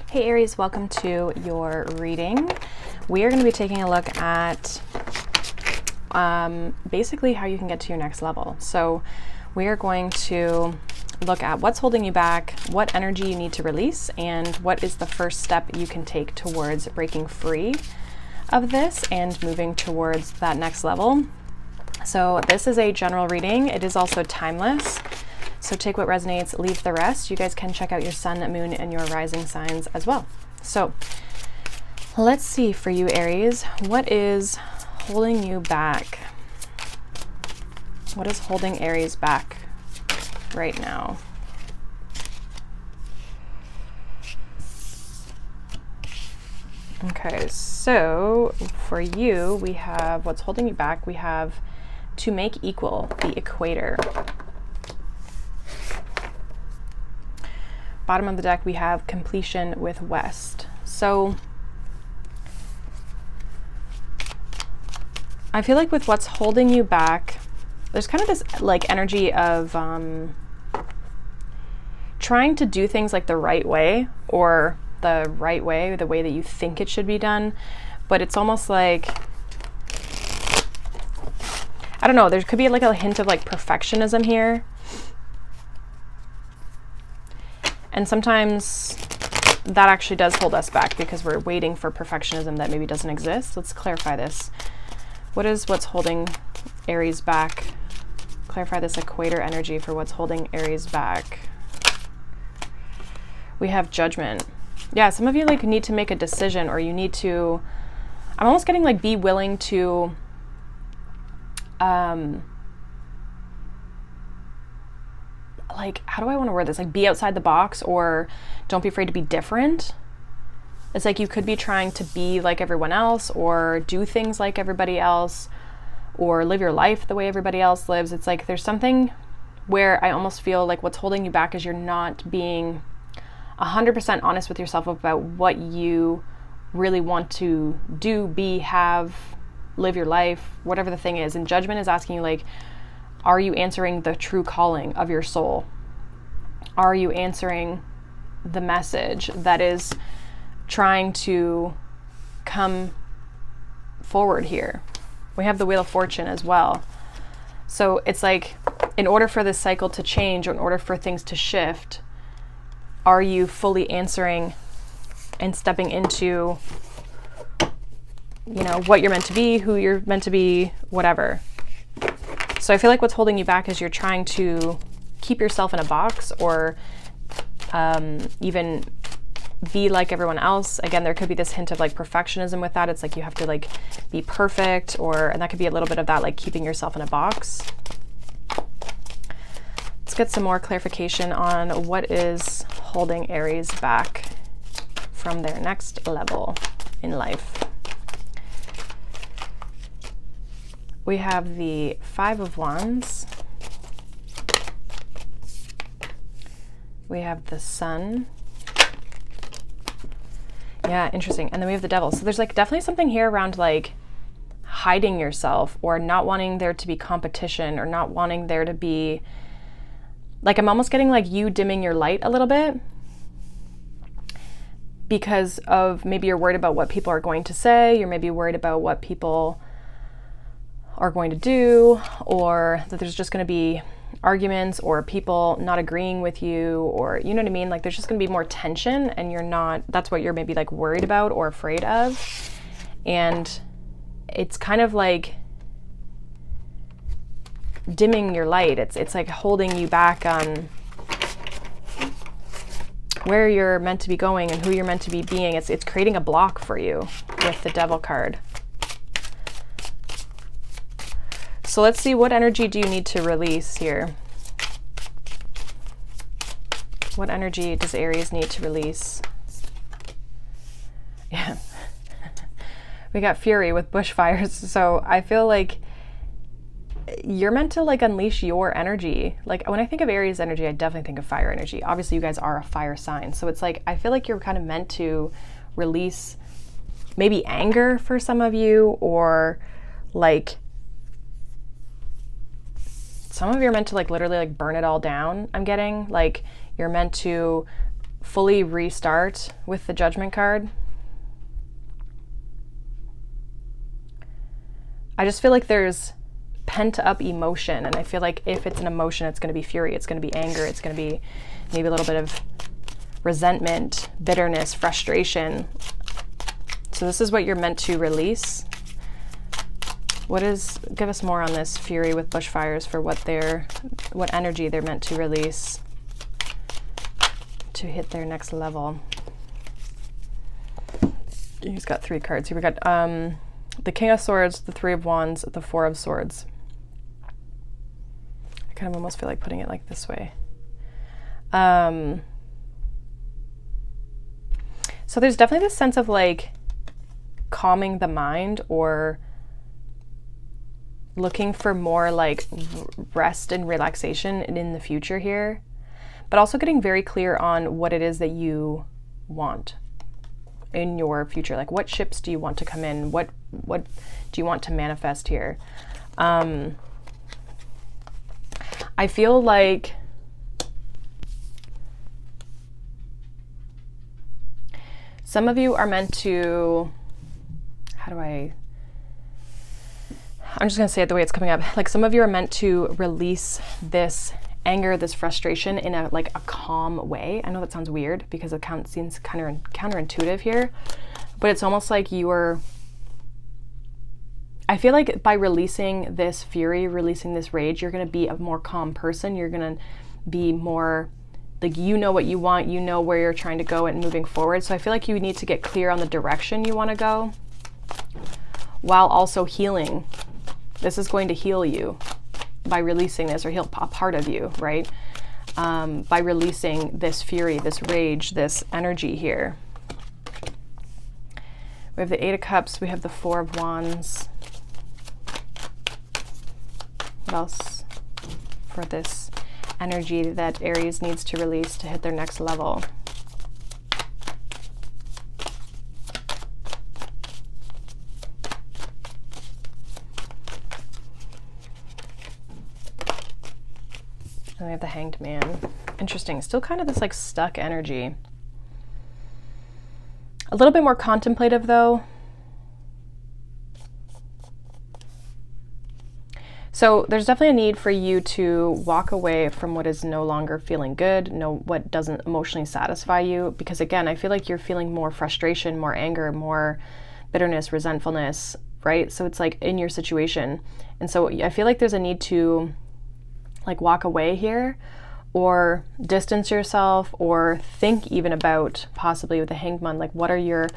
Hey Aries, welcome to your reading. We are going to be taking a look at basically how you can get to your next level. So we are going to look at what's holding you back, what energy you need to release, and what is the first step you can take towards breaking free of this and moving towards that next level. So this is a general reading. It is also timeless. So take what resonates, leave the rest. You guys can check out your sun, moon, and your rising signs as well. So let's see for you, Aries, what is holding you back? What is holding Aries back right now? Okay, so for you, we have what's holding you back. We have to make equal, the equator. Bottom of the deck, we have completion with West. So I feel like with what's holding you back, there's kind of this like energy of trying to do things like the right way, or the way that you think it should be done. But it's almost like, I don't know, there could be like a hint of like perfectionism here. And sometimes that actually does hold us back because we're waiting for perfectionism that maybe doesn't exist. Let's clarify this. What's holding Aries back? Clarify this equator energy for what's holding Aries back. We have judgment. Yeah, some of you like need to make a decision, or you need to, I'm almost getting like be willing to like, how do I want to word this? Like, be outside the box, or don't be afraid to be different. It's like you could be trying to be like everyone else, or do things like everybody else, or live your life the way everybody else lives. It's like there's something where I almost feel like what's holding you back is you're not being 100% honest with yourself about what you really want to do, be, have, live your life, whatever the thing is. And judgment is asking you, like, are you answering the true calling of your soul? Are you answering the message that is trying to come forward here? We have the Wheel of Fortune as well. So it's like, in order for this cycle to change, or in order for things to shift, are you fully answering and stepping into, you know, what you're meant to be, who you're meant to be, whatever. So I feel like what's holding you back is you're trying to keep yourself in a box, or even be like everyone else. Again, there could be this hint of like perfectionism with that. It's like you have to like be perfect, and that could be a little bit of that, like keeping yourself in a box. Let's get some more clarification on what is holding Aries back from their next level in life. We have the Five of Wands. We have the Sun. Yeah, interesting. And then we have the Devil. So there's like definitely something here around like hiding yourself, or not wanting there to be competition, or not wanting there to be, like, I'm almost getting like you dimming your light a little bit because of maybe you're worried about what people are going to say. You're maybe worried about what people are going to do, or that there's just going to be arguments, or people not agreeing with you, or you know what I mean? Like there's just going to be more tension, and you're not, that's what you're maybe like worried about or afraid of. And it's kind of like dimming your light. It's like holding you back on where you're meant to be going and who you're meant to be being. It's creating a block for you with the Devil card. So let's see, what energy do you need to release here? What energy does Aries need to release? Yeah. We got Fury with bushfires. So I feel like you're meant to like unleash your energy. Like when I think of Aries energy, I definitely think of fire energy. Obviously you guys are a fire sign. So it's like, I feel like you're kind of meant to release maybe anger for some of you, or like some of you are meant to like literally like burn it all down. I'm getting like you're meant to fully restart with the Judgment card. I just feel like there's pent up emotion, and I feel like if it's an emotion, it's going to be fury, it's going to be anger, it's going to be maybe a little bit of resentment, bitterness, frustration. So this is what you're meant to release. Give us more on this fury with bushfires for what energy they're meant to release to hit their next level. He's got 3 cards here. We got the King of Swords, the 3 of Wands, the 4 of Swords. I kind of almost feel like putting it like this way. So there's definitely this sense of like calming the mind, or looking for more like rest and relaxation in the future here, but also getting very clear on what it is that you want in your future. Like, what ships do you want to come in? What do you want to manifest here? I feel like some of you are meant to, I'm just going to say it the way it's coming up. Like, some of you are meant to release this anger, this frustration in a calm way. I know that sounds weird because it seems kind of counterintuitive here, but it's almost like I feel like by releasing this fury, releasing this rage, you're going to be a more calm person. You're going to be more like, you know what you want, you know where you're trying to go and moving forward. So I feel like you need to get clear on the direction you want to go while also healing. This is going to heal you by releasing this, or heal a part of you, right? By releasing this fury, this rage, this energy here. We have the 8 of Cups, we have the 4 of Wands. What else for this energy that Aries needs to release to hit their next level? And we have the Hanged Man. Interesting. Still kind of this like stuck energy. A little bit more contemplative though. So there's definitely a need for you to walk away from what is no longer feeling good, what doesn't emotionally satisfy you. Because again, I feel like you're feeling more frustration, more anger, more bitterness, resentfulness, right? So it's like in your situation. And so I feel like there's a need to like walk away here, or distance yourself, or think even about possibly with the Hanged Man, like what are your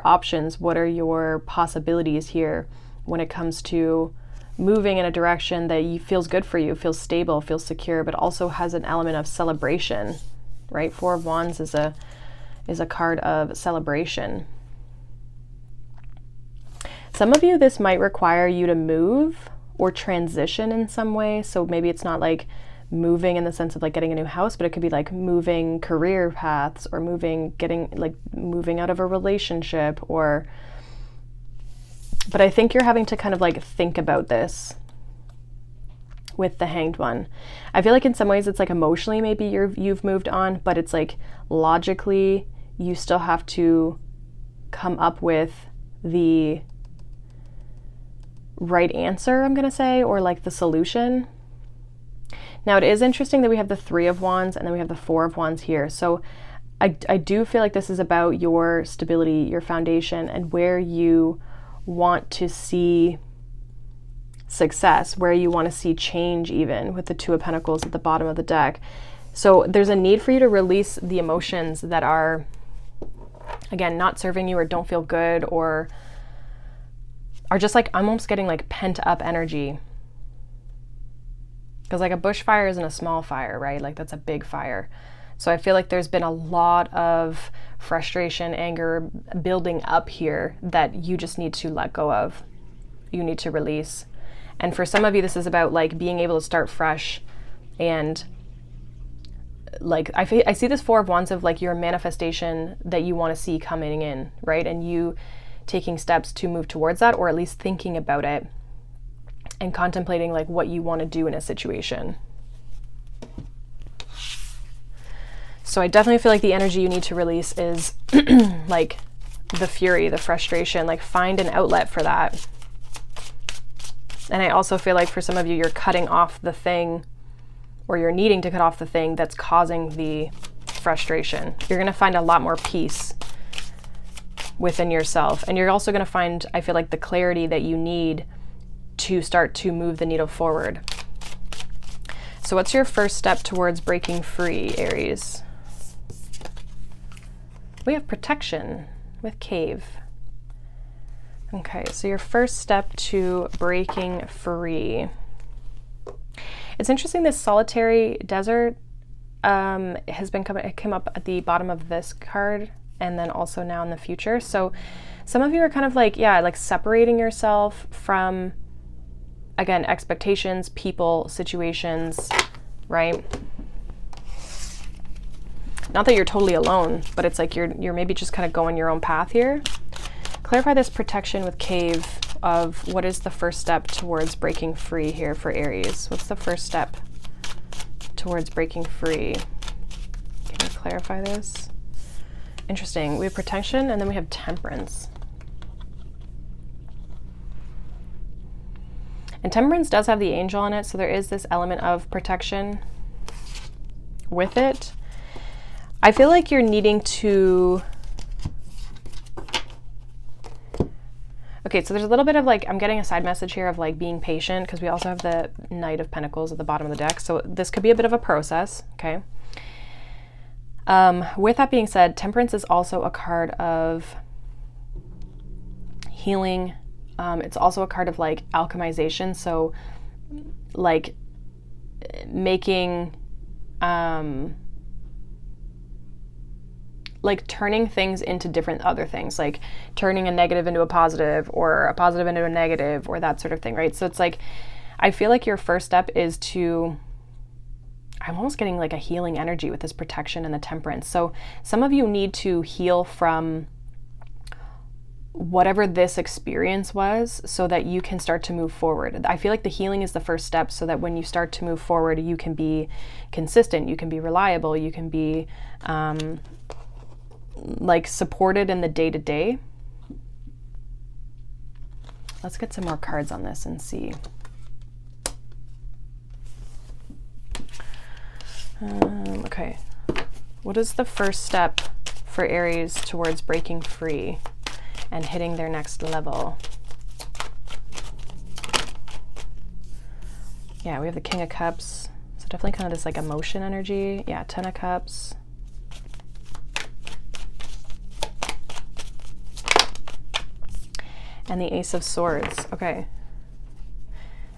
options? What are your possibilities here when it comes to moving in a direction that feels good for you, feels stable, feels secure, but also has an element of celebration, right? 4 of Wands is a card of celebration. Some of you, this might require you to move or transition in some way. So maybe it's not like moving in the sense of like getting a new house, but it could be like moving career paths, or moving out of a relationship, but I think you're having to kind of like think about this with the Hanged One. I feel like in some ways it's like emotionally maybe you've moved on, but it's like logically you still have to come up with the right answer, I'm gonna say, or like the solution. Now it is interesting that we have the 3 of Wands and then we have the 4 of Wands here. So I do feel like this is about your stability, your foundation, and where you want to see success, where you want to see change, even with the 2 of Pentacles at the bottom of the deck. So there's a need for you to release the emotions that are, again, not serving you, or don't feel good, or are just like, I'm almost getting like pent up energy. Because like a bushfire isn't a small fire, right? Like that's a big fire. So I feel like there's been a lot of frustration, anger building up here that you just need to let go of. You need to release. And for some of you, this is about like being able to start fresh. And like, I see this 4 of Wands of like your manifestation that you want to see coming in, right? And you taking steps to move towards that, or at least thinking about it and contemplating like what you want to do in a situation. So I definitely feel like the energy you need to release is like the fury, the frustration, like find an outlet for that. And I also feel like for some of you, you're cutting off the thing, or you're needing to cut off the thing that's causing the frustration. You're going to find a lot more peace within yourself. And you're also going to find, I feel like, the clarity that you need to start to move the needle forward. So what's your first step towards breaking free, Aries? We have protection with cave. Okay, so your first step to breaking free. It's interesting, this solitary desert has been coming, it came up at the bottom of this card, and then also now in the future. So some of you are kind of like, yeah, like separating yourself from, again, expectations, people, situations, right? Not that you're totally alone, but it's like you're maybe just kind of going your own path here. Clarify this protection with cave of what is the first step towards breaking free here for Aries. What's the first step towards breaking free? Can you clarify this? Interesting. We have protection, and then we have temperance. And temperance does have the angel in it, so there is this element of protection with it. I feel like you're needing to... Okay, so there's a little bit of like, I'm getting a side message here of like being patient, because we also have the Knight of Pentacles at the bottom of the deck. So this could be a bit of a process, okay? With that being said, temperance is also a card of healing. It's also a card of like alchemization. So like making, like turning things into different other things, like turning a negative into a positive, or a positive into a negative, or that sort of thing, right? So it's like, I feel like your first step is to, I'm almost getting like a healing energy with this protection and the temperance. So some of you need to heal from whatever this experience was so that you can start to move forward. I feel like the healing is the first step, so that when you start to move forward, you can be consistent, you can be reliable, you can be like supported in the day-to-day. Let's get some more cards on this and see. Okay, what is the first step for Aries towards breaking free and hitting their next level? Yeah, we have the King of Cups, so definitely kind of this like emotion energy. Yeah, Ten of Cups. And the Ace of Swords. Okay.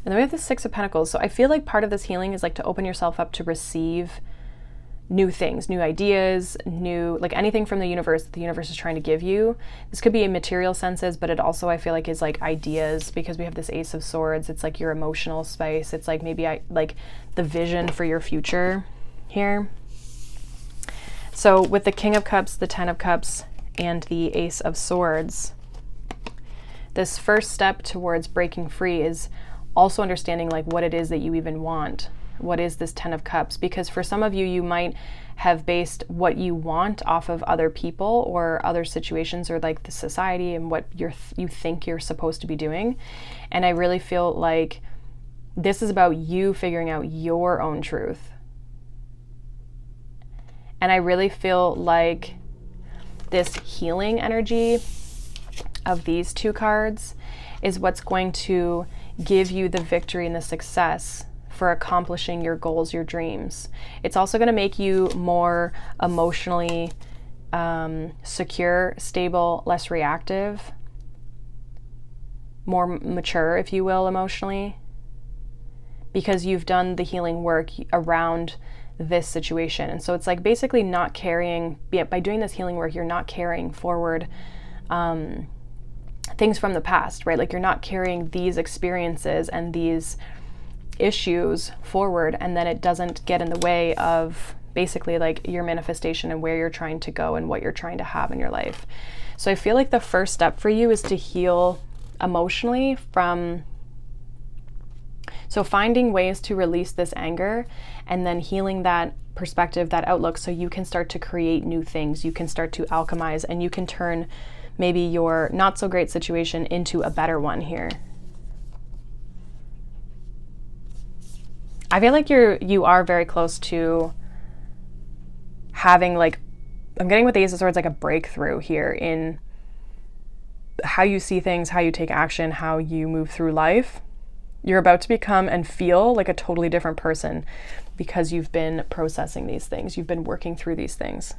And then we have the Six of Pentacles. So I feel like part of this healing is like to open yourself up to receive new things, new ideas, new, like anything from the universe that the universe is trying to give you. This could be in material senses, but it also, I feel like, is like ideas, because we have this Ace of Swords. It's like your emotional space. It's like maybe like the vision for your future here. So with the King of Cups, the Ten of Cups, and the Ace of Swords, this first step towards breaking free is also understanding like what it is that you even want. What is this Ten of Cups? Because for some of you, you might have based what you want off of other people or other situations, or like the society and what you think you're supposed to be doing. And I really feel like this is about you figuring out your own truth. And I really feel like this healing energy of these two cards is what's going to give you the victory and the success for accomplishing your goals, your dreams. It's also going to make you more emotionally secure, stable, less reactive, more mature, if you will, emotionally, because you've done the healing work around this situation. And so it's like basically not carrying, by doing this healing work, you're not carrying forward things from the past, right? Like you're not carrying these experiences and these issues forward, and then it doesn't get in the way of basically like your manifestation and where you're trying to go and what you're trying to have in your life. So I feel like the first step for you is to heal emotionally from, so finding ways to release this anger and then healing that perspective, that outlook, so you can start to create new things. You can start to alchemize, and you can turn maybe your not so great situation into a better one here. I feel like you are very close to having, like, I'm getting with the Ace of Swords, like a breakthrough here in how you see things, how you take action, how you move through life. You're about to become and feel like a totally different person because you've been processing these things. You've been working through these things.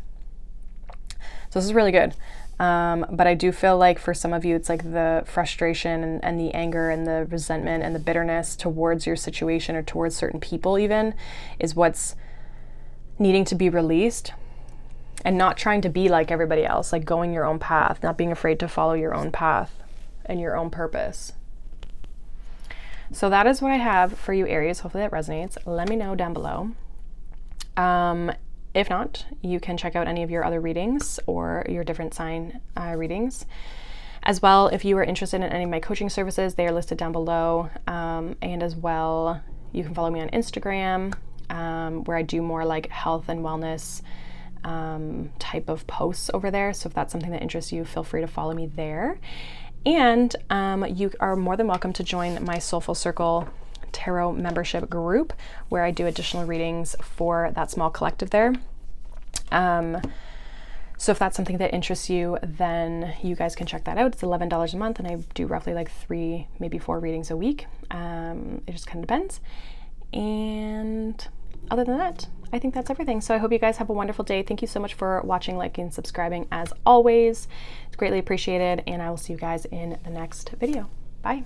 So this is really good. But I do feel like for some of you, it's like the frustration and the anger and the resentment and the bitterness towards your situation or towards certain people even is what's needing to be released, and not trying to be like everybody else, like going your own path, not being afraid to follow your own path and your own purpose. So that is what I have for you, Aries. Hopefully that resonates. Let me know down below. If not, you can check out any of your other readings or your different sign readings. As well, if you are interested in any of my coaching services, they are listed down below. And as well, you can follow me on Instagram, where I do more like health and wellness type of posts over there. So if that's something that interests you, feel free to follow me there. And you are more than welcome to join my Soulful Circle Tarot membership group, where I do additional readings for that small collective there. So if that's something that interests you, then you guys can check that out. It's $11 a month, and I do roughly like 3, maybe 4 readings a week. It just kind of depends. And other than that, I think that's everything. So I hope you guys have a wonderful day. Thank you so much for watching, liking, and subscribing as always. It's greatly appreciated, and I will see you guys in the next video. Bye.